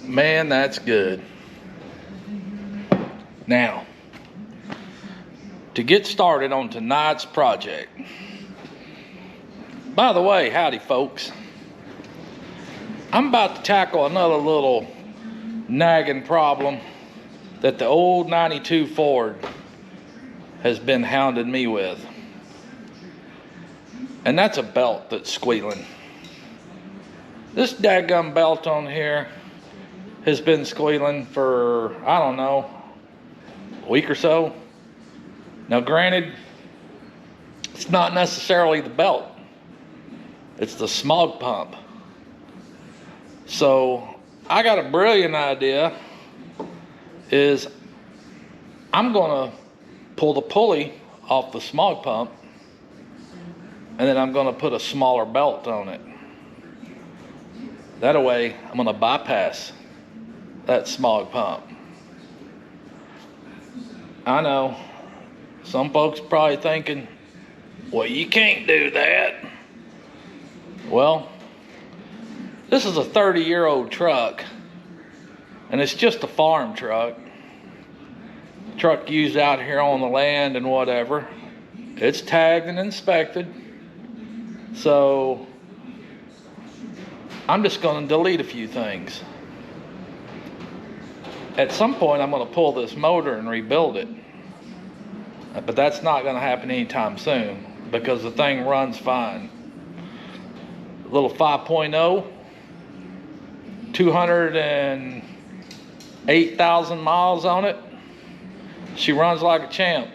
Man, that's good. Now, to get started on tonight's project. By the way, howdy folks. I'm about to tackle another little nagging problem that the old 92 Ford has been hounding me with. And that's a belt that's squealing. This daggum belt on here has been squealing for, I don't know, a week or so. Now granted, it's not necessarily the belt, it's the smog pump. So I got a brilliant idea, is I'm gonna pull the pulley off the smog pump, and then I'm gonna put a smaller belt on it. That way I'm gonna bypass that smog pump. I know, some folks probably thinking, well, you can't do that. Well, this is a 30-year-old truck, and it's just a farm truck. Truck used out here on the land and whatever. It's tagged and inspected. So I'm just gonna delete a few things. At some point, I'm gonna pull this motor and rebuild it. But that's not gonna happen anytime soon because the thing runs fine. A little 5.0, 208,000 miles on it. She runs like a champ.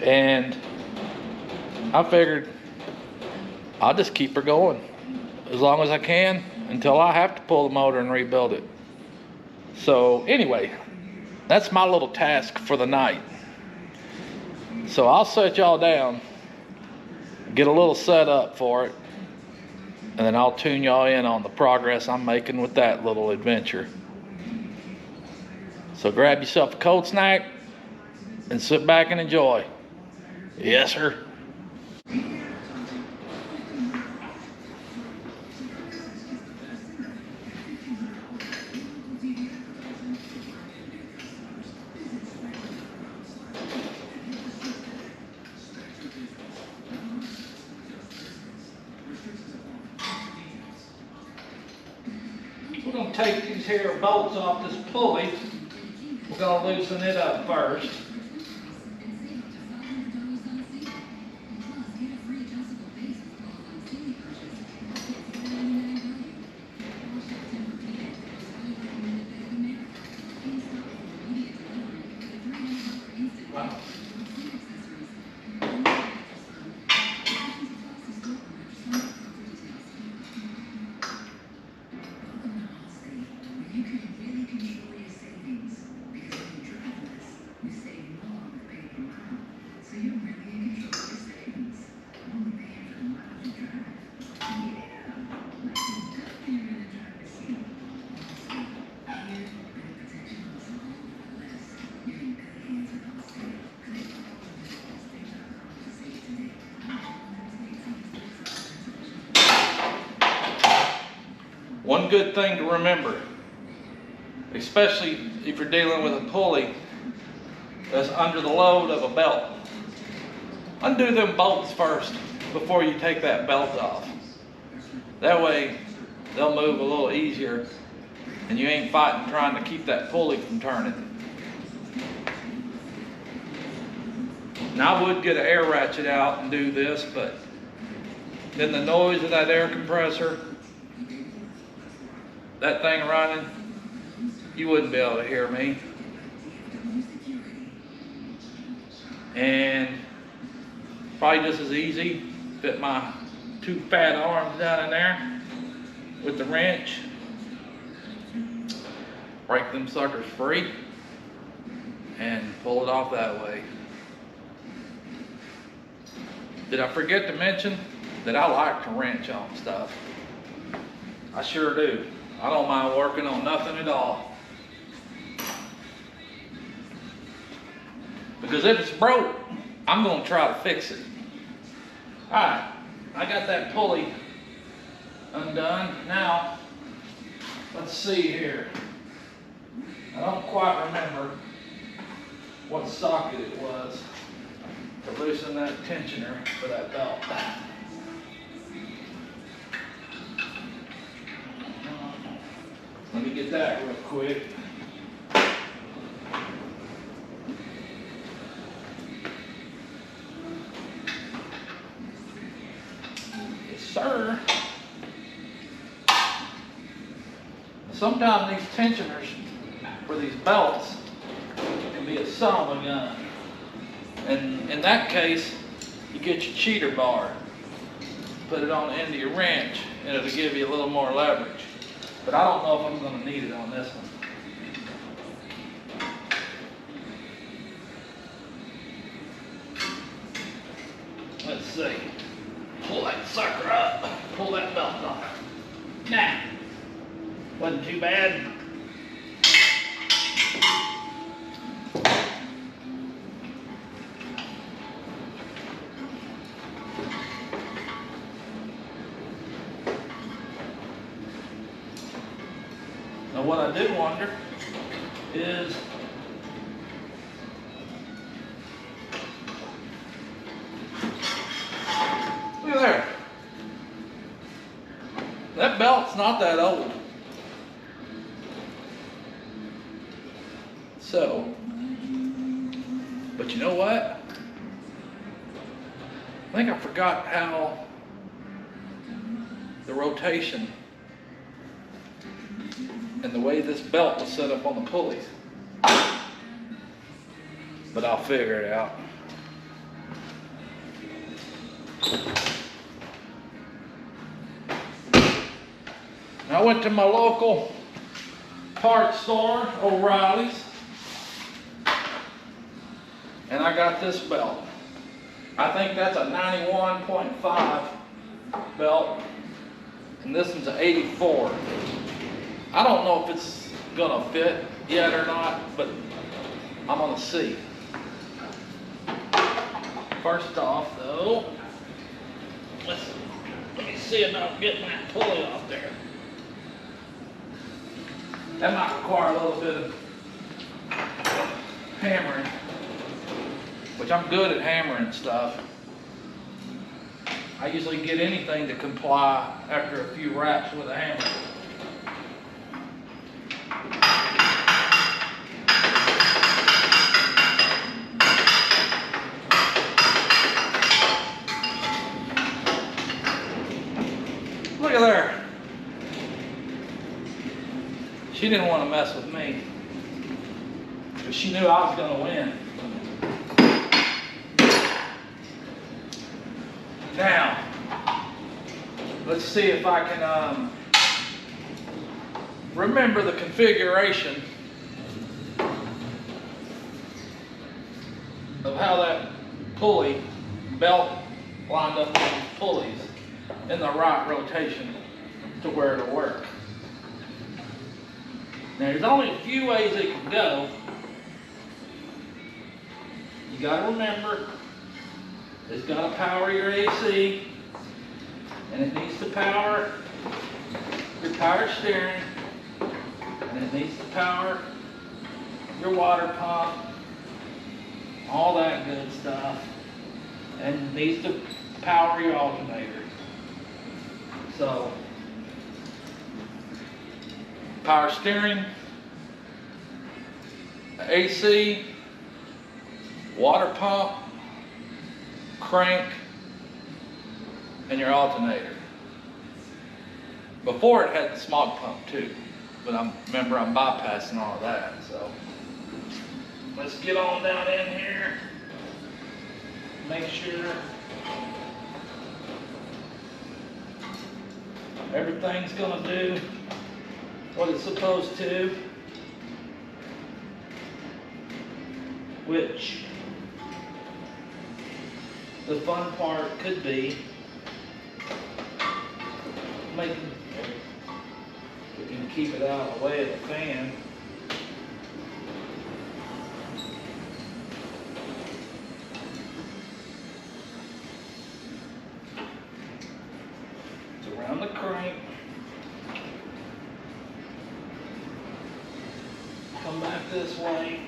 And I figured I'll just keep her going as long as I can until I have to pull the motor and rebuild it. So anyway, that's my little task for the night. So I'll set y'all down, get a little set up for it, and then I'll tune y'all in on the progress I'm making with that little adventure. So grab yourself a cold snack and sit back and enjoy. Yes, sir. We're going to take these here bolts off this pulley. We're going to loosen it up first. Wow. One good thing to remember, especially if you're dealing with a pulley that's under the load of a belt, undo them bolts first before you take that belt off. That way they'll move a little easier and you ain't fighting trying to keep that pulley from turning. Now I would get an air ratchet out and do this, but then the noise of that air compressor, that thing running, you wouldn't be able to hear me. And probably just as easy, fit my two fat arms down in there with the wrench, break them suckers free, and pull it off that way. Did I forget to mention that I like to wrench on stuff? I sure do. I don't mind working on nothing at all. Because if it's broke, I'm going to try to fix it. Alright, I got that pulley undone. Now, let's see here. I don't quite remember what socket it was to loosen that tensioner for that belt. Let me get that real quick. Yes, sir. Sometimes these tensioners for these belts can be a son of a gun. And in that case, you get your cheater bar, put it on the end of your wrench, and it'll give you a little more leverage. But I don't know if I'm going to need it on this one. Let's see. Pull that sucker up. Pull that belt off. Nah. Wasn't too bad. Now what I did wonder is look at there. That belt's not that old. So, but you know what? I think I forgot how the rotation and the way this belt was set up on the pulleys. But I'll figure it out. I went to my local parts store, O'Reilly's, and I got this belt. I think that's a 91.5 belt, and this one's an 84. I don't know if it's gonna fit yet or not, but I'm gonna see. First off though, let me see about getting that pulley off there. That might require a little bit of hammering, which I'm good at hammering stuff. I usually get anything to comply after a few raps with a hammer. Look at there. She didn't want to mess with me, but she knew I was going to win. Now, let's see if I can remember the configuration of how that pulley belt lined up with these pulleys in the right rotation to where it'll work. Now, there's only a few ways it can go. You got to remember, it's got to power your AC, and it needs to power your power steering, and it needs to power your water pump, all that good stuff, and it needs to power your alternator. So, power steering, AC, water pump, crank, and your alternator. Before it had the smog pump too, but remember I'm bypassing all of that. So let's get on down in here, make sure everything's gonna do what it's supposed to, which the fun part could be making, we can keep it out of the way of the fan. It's around the crank. Come back this way.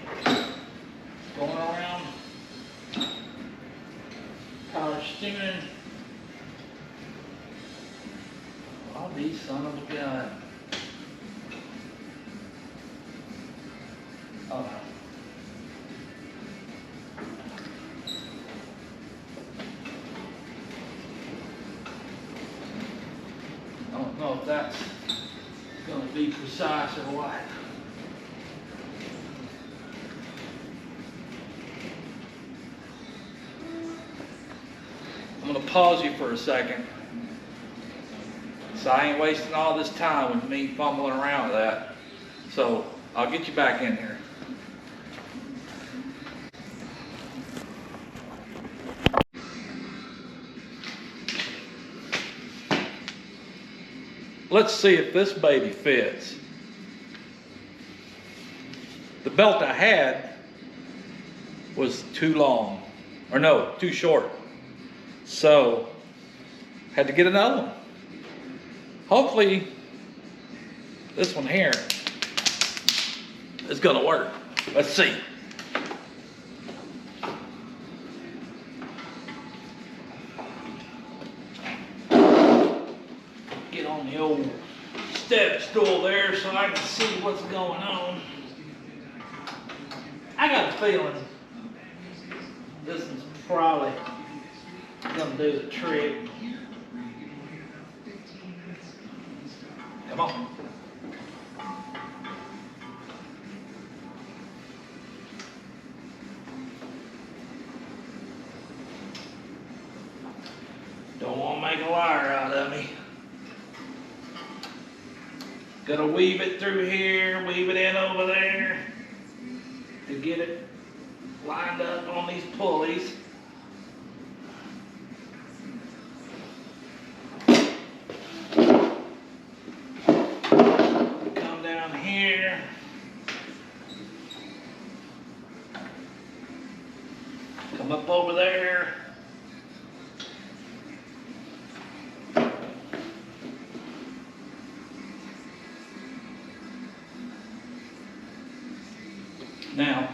Going around. Power steering. All these son of a gun. Oh. I don't know if that's going to be precise or what. I'm going to pause you for a second. So I ain't wasting all this time with me fumbling around with that. So I'll get you back in here. Let's see if this baby fits. The belt I had was too long, or no, too short. So, had to get another one. Hopefully, this one here is gonna work. Let's see. Get on the old step stool there so I can see what's going on. I got a feeling this is probably gonna do the trick. Come on. Don't want to make a liar out of me. Gotta weave it through here, weave it in over there to get it lined up on these pulleys. Come down here. Come up over there. Now,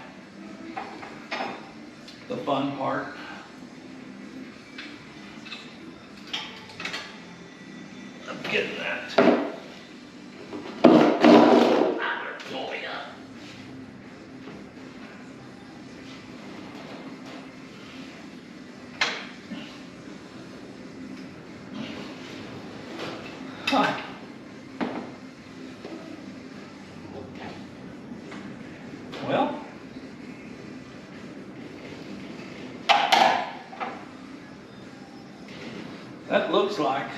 the fun part. I'm getting that. Going up. Huh. Well, that looks like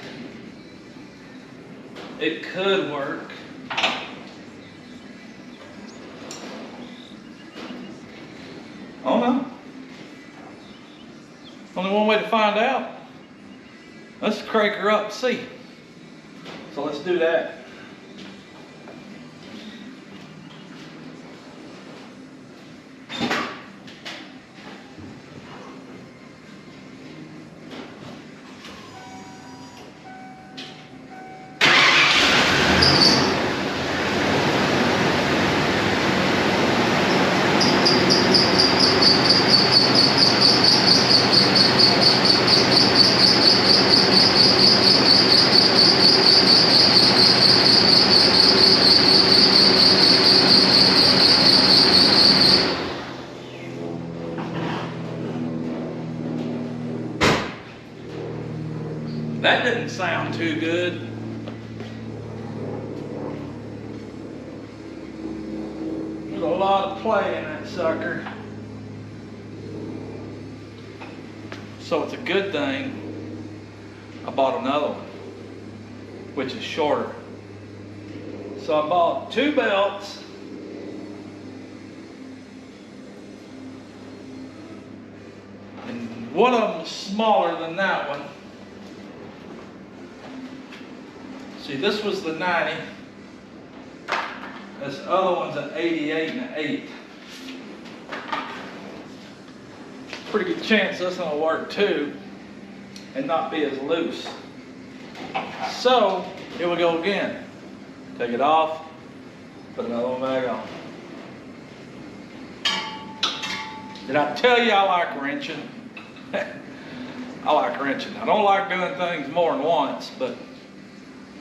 it could work. Oh no. Only one way to find out. Let's crank her up and see. So let's do that. That didn't sound too good. There's a lot of play in that sucker. So it's a good thing I bought another one, which is shorter. So I bought two belts. And one of them is smaller than that one. See, this was the 90. This other one's an 88 and an 8. Pretty good chance this one will work too and not be as loose. So, here we go again. Take it off, put another one back on. Did I tell you I like wrenching? I like wrenching. I don't like doing things more than once, but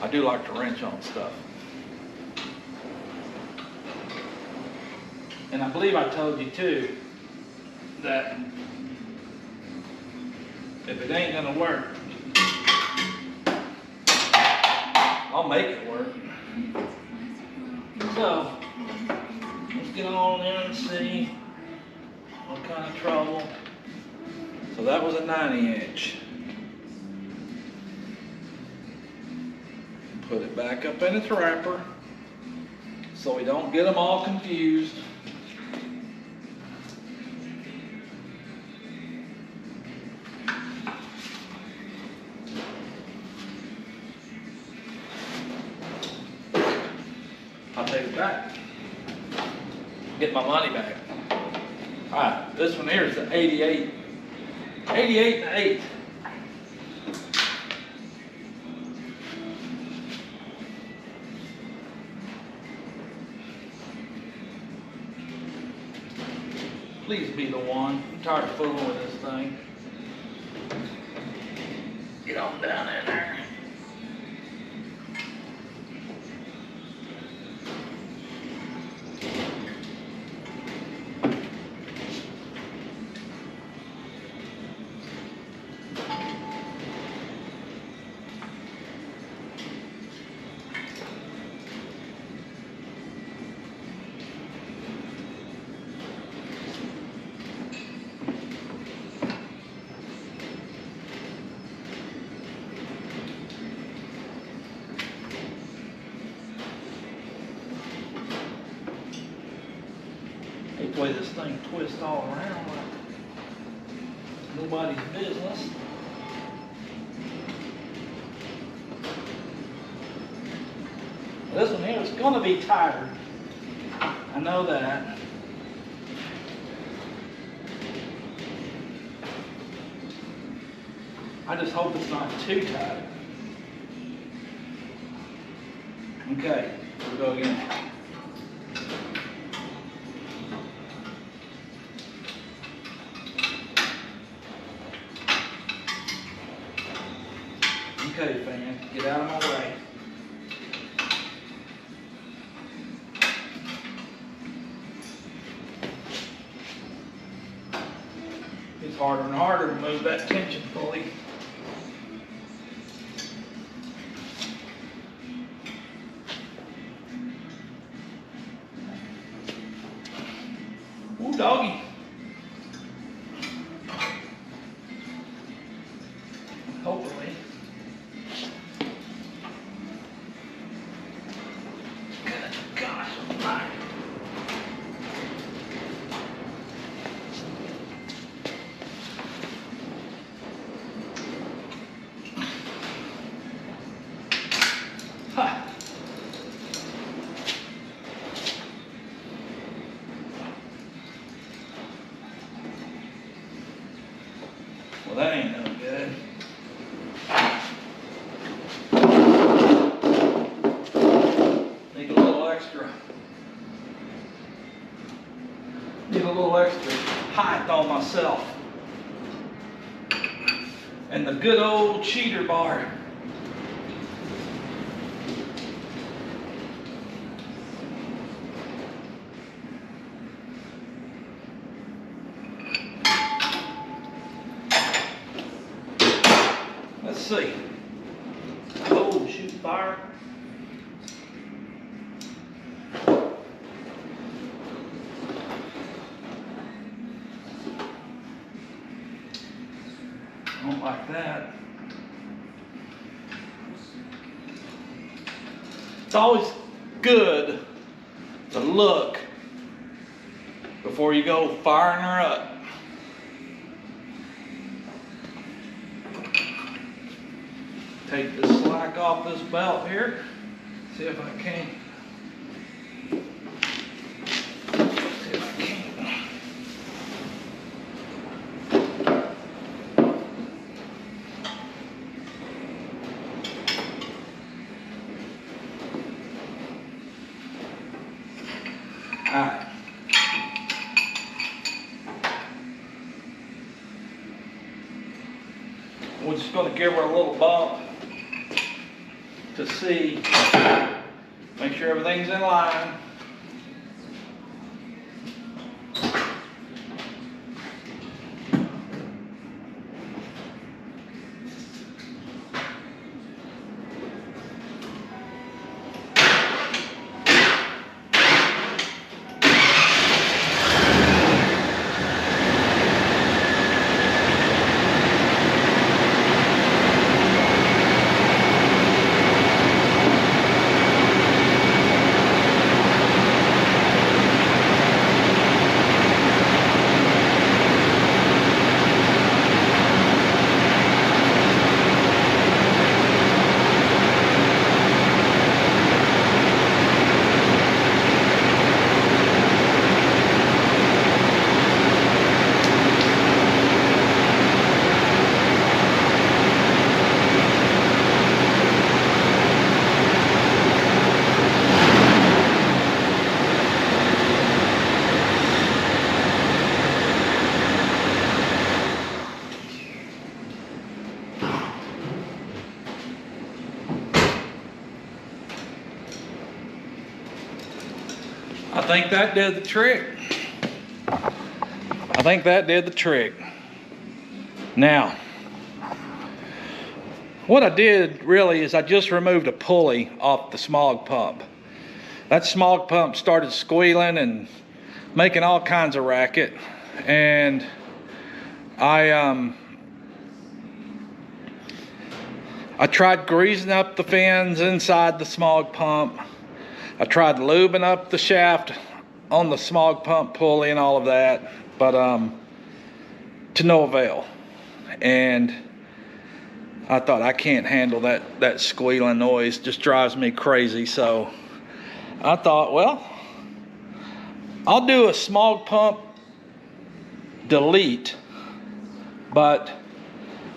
I do like to wrench on stuff. And I believe I told you too that if it ain't gonna work, I'll make it work. So, let's get on in and see what kind of trouble. So that was a 90-inch. Put it back up in its wrapper so we don't get them all confused. I'll take it back. Get my money back. Alright, this one here is the 88. 88 and 8. Please be the one. I'm tired of fooling with this thing. Get on down in there. Hate the way this thing twists all around like nobody's business. This one here is going to be tighter. I know that. I just hope it's not too tight. Okay, we'll go again. Okay, fan, get out of my way. It's harder and harder to move that tension pulley. Ooh, doggy. Hopefully. Gosh, almighty. Ha. Well, that ain't no good. Need a little extra. Need a little extra height on myself. And the good old cheater bar. Let's see. Oh, shoot fire. Don't like that. It's always good to look before you go firing her up. Take this slack off this belt here. See if I can. See if I can. Alright. to give her a little bump to see, make sure everything's in line. I think that did the trick. I think that did the trick. Now, what I did really is I just removed a pulley off the smog pump. That smog pump started squealing and making all kinds of racket, and I tried greasing up the fins inside the smog pump. I tried lubing up the shaft on the smog pump pulley and all of that, but to no avail. And I thought, I can't handle that squealing noise, just drives me crazy. So I thought, well, I'll do a smog pump delete, but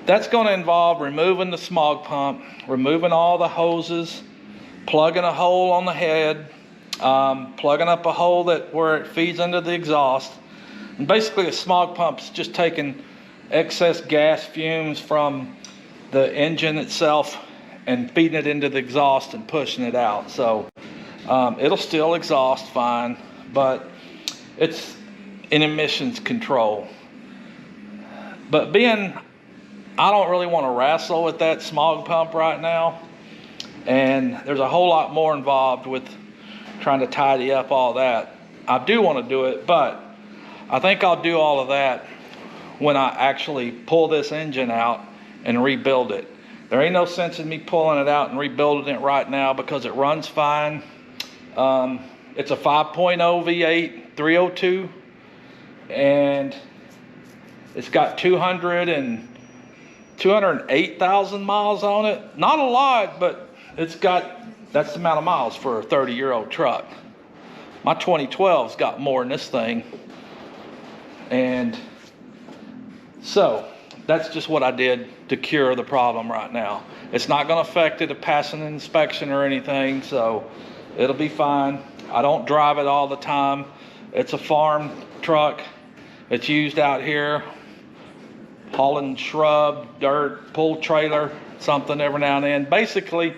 that's going to involve removing the smog pump, removing all the hoses, plugging a hole on the head, plugging up a hole where it feeds into the exhaust. And basically a smog pump's just taking excess gas fumes from the engine itself and feeding it into the exhaust and pushing it out. So it'll still exhaust fine, but it's in emissions control. But I don't really want to wrestle with that smog pump right now. And there's a whole lot more involved with trying to tidy up all that. I do want to do it, but I think I'll do all of that when I actually pull this engine out and rebuild it. There ain't no sense in me pulling it out and rebuilding it right now because it runs fine. It's a 5.0 V8 302, and it's got 208,000 miles on it. Not a lot, but that's the amount of miles for a 30-year-old truck. My 2012's got more than this thing. And so that's just what I did to cure the problem right now. It's not going to affect it to pass an inspection or anything, so it'll be fine. I don't drive it all the time. It's a farm truck. It's used out here hauling shrub, dirt, pull trailer, something every now and then. Basically,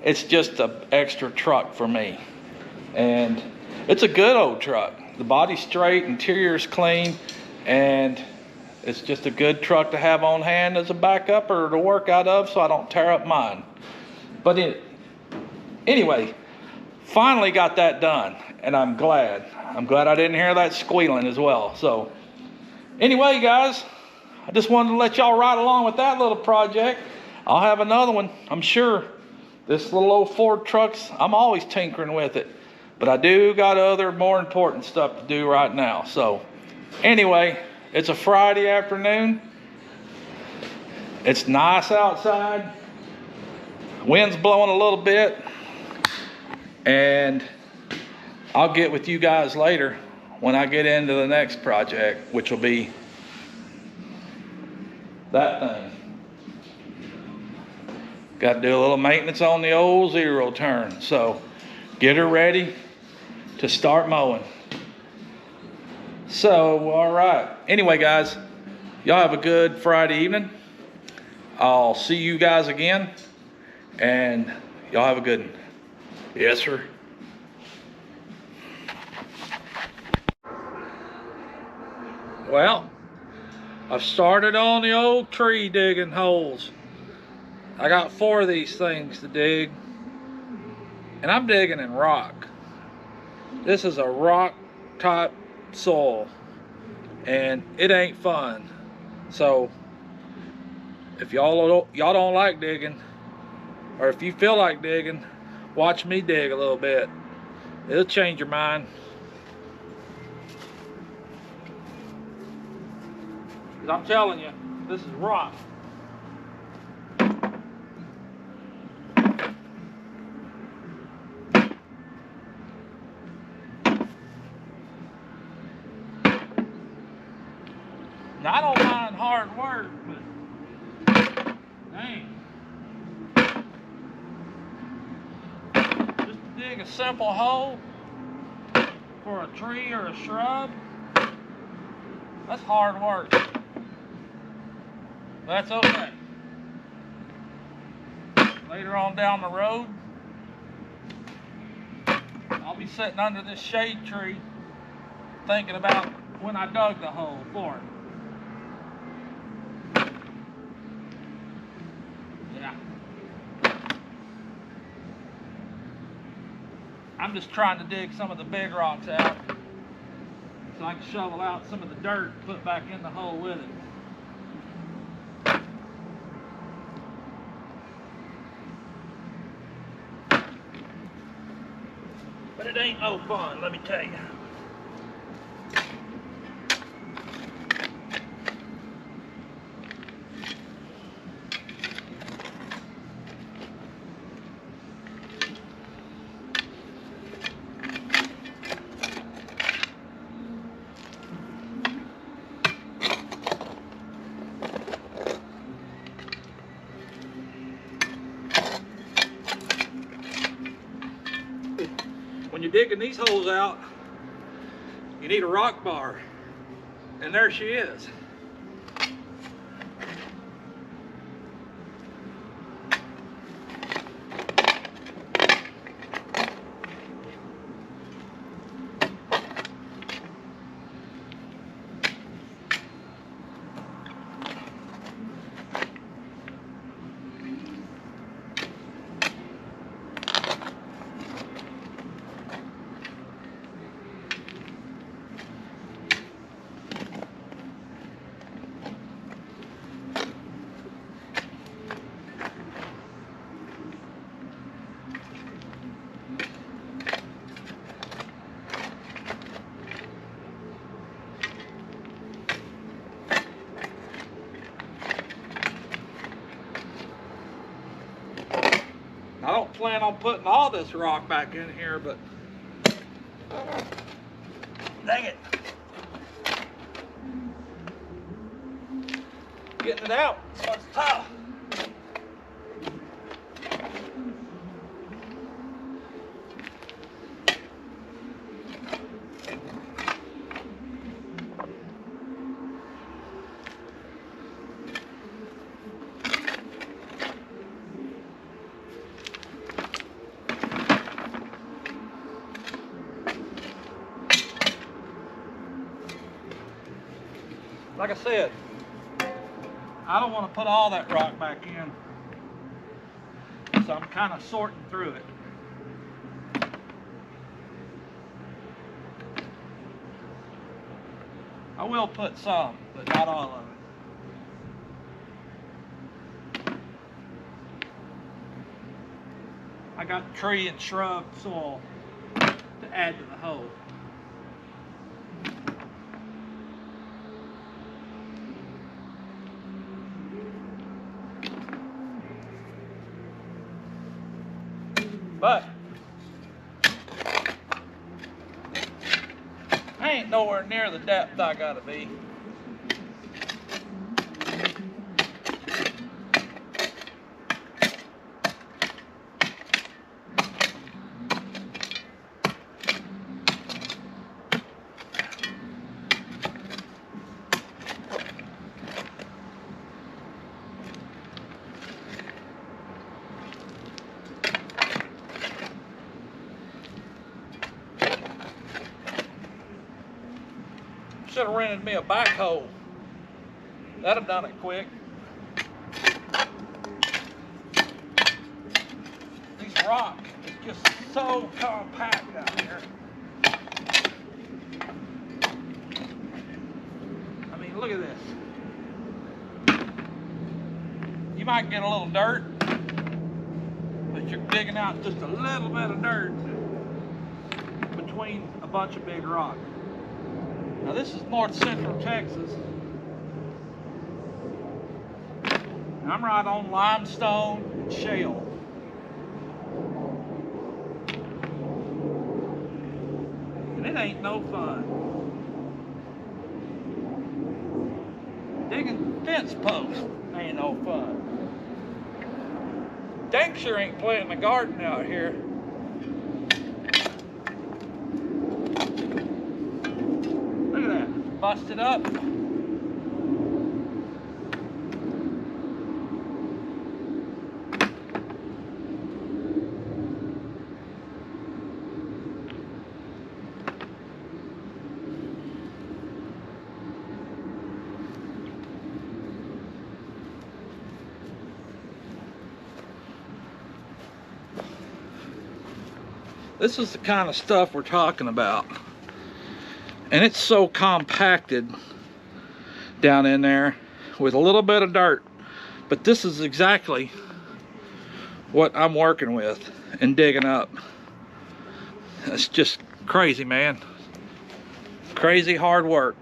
it's just an extra truck for me. And it's a good old truck. The body's straight, interior's clean, and it's just a good truck to have on hand as a backup or to work out of so I don't tear up mine. But anyway, finally got that done, and I'm glad. I'm glad I didn't hear that squealing as well. So anyway, guys, I just wanted to let y'all ride along with that little project. I'll have another one, I'm sure. This little old Ford trucks, I'm always tinkering with it. But I do got other more important stuff to do right now. So anyway, it's a Friday afternoon. It's nice outside. Wind's blowing a little bit. And I'll get with you guys later when I get into the next project, which will be that thing. Got to do a little maintenance on the old zero turn. So get her ready to start mowing. So, all right. Anyway, guys, y'all have a good Friday evening. I'll see you guys again, and y'all have a good one. Yes, sir. Well, I've started on the old tree digging holes. I got 4 of these things to dig, and I'm digging in rock. This is a rock type soil, and it ain't fun. So if y'all don't like digging, or if you feel like digging, watch me dig a little bit. It'll change your mind. 'Cause I'm telling you, this is rock. Now, I don't mind hard work, but dang. Just to dig a simple hole for a tree or a shrub, that's hard work. That's okay. Later on down the road, I'll be sitting under this shade tree thinking about when I dug the hole for it. Yeah. I'm just trying to dig some of the big rocks out so I can shovel out some of the dirt and put back in the hole with it. But it ain't no fun, let me tell you. When you're digging these holes out, you need a rock bar. And there she is. I don't plan on putting all this rock back in here, but dang it. Getting it out is what's tough. Like I said, I don't want to put all that rock back in, so I'm kind of sorting through it. I will put some, but not all of it. I got tree and shrub soil to add to the hole. But I ain't nowhere near the depth I gotta be. should have rented me a backhoe. That'd have done it quick. These rock is just so compact out here. I mean, look at this. You might get a little dirt, but you're digging out just a little bit of dirt between a bunch of big rock. Now this is north central Texas. And I'm right on limestone and shale. And it ain't no fun. Digging fence posts ain't no fun. Dang sure ain't playing the garden out here. Look at that, busted up. This is the kind of stuff we're talking about. And it's so compacted down in there with a little bit of dirt. But this is exactly what I'm working with and digging up. It's just crazy, man. Crazy hard work.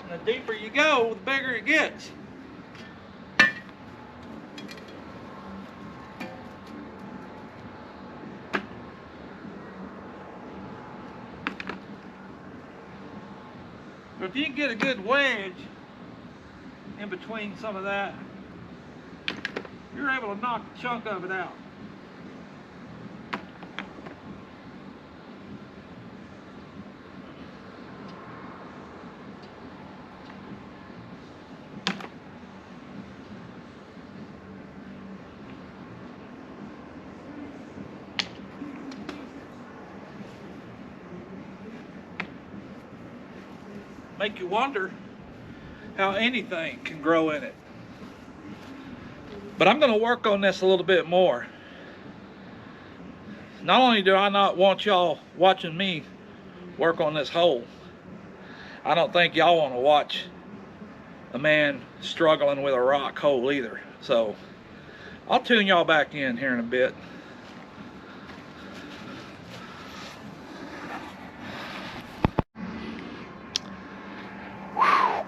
The deeper you go, the bigger it gets. But if you can get a good wedge in between some of that, you're able to knock a chunk of it out. Make you wonder how anything can grow in it. But I'm going to work on this a little bit more. Not only do I not want y'all watching me work on this hole, I don't think y'all want to watch a man struggling with a rock hole either. So I'll tune y'all back in here in a bit.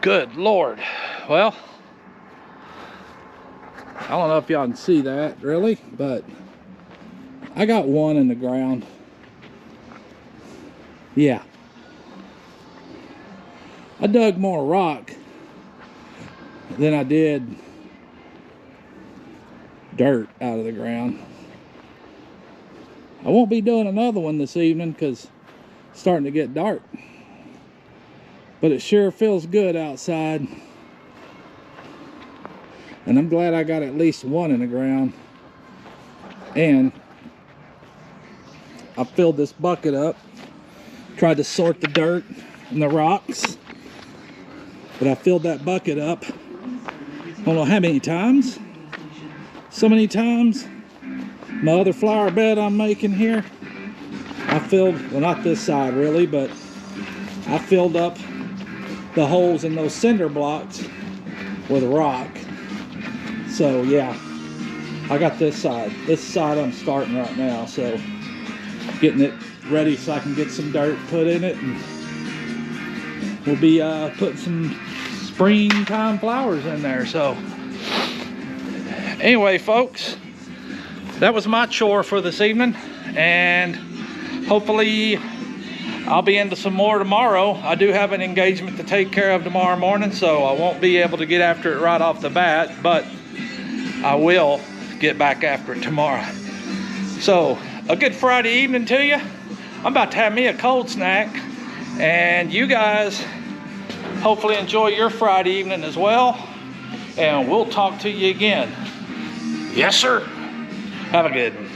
Good Lord. Well, I don't know if y'all can see that really, but I got one in the ground. Yeah. I dug more rock than I did dirt out of the ground. I won't be doing another one this evening because it's starting to get dark. But it sure feels good outside. And I'm glad I got at least one in the ground. And I filled this bucket up. Tried to sort the dirt and the rocks. But I filled that bucket up. I don't know how many times. So many times. My other flower bed I'm making here, I filled, well not this side really, but I filled up the holes in those cinder blocks with rock. So yeah, I got this side. This side I'm starting right now, so getting it ready so I can get some dirt put in it, and we'll be putting some springtime flowers in there. So anyway, folks, that was my chore for this evening, and hopefully I'll be into some more tomorrow. I do have an engagement to take care of tomorrow morning, so I won't be able to get after it right off the bat, but I will get back after it tomorrow. So a good Friday evening to you. I'm about to have me a cold snack, and you guys hopefully enjoy your Friday evening as well, and we'll talk to you again. Yes, sir. Have a good one.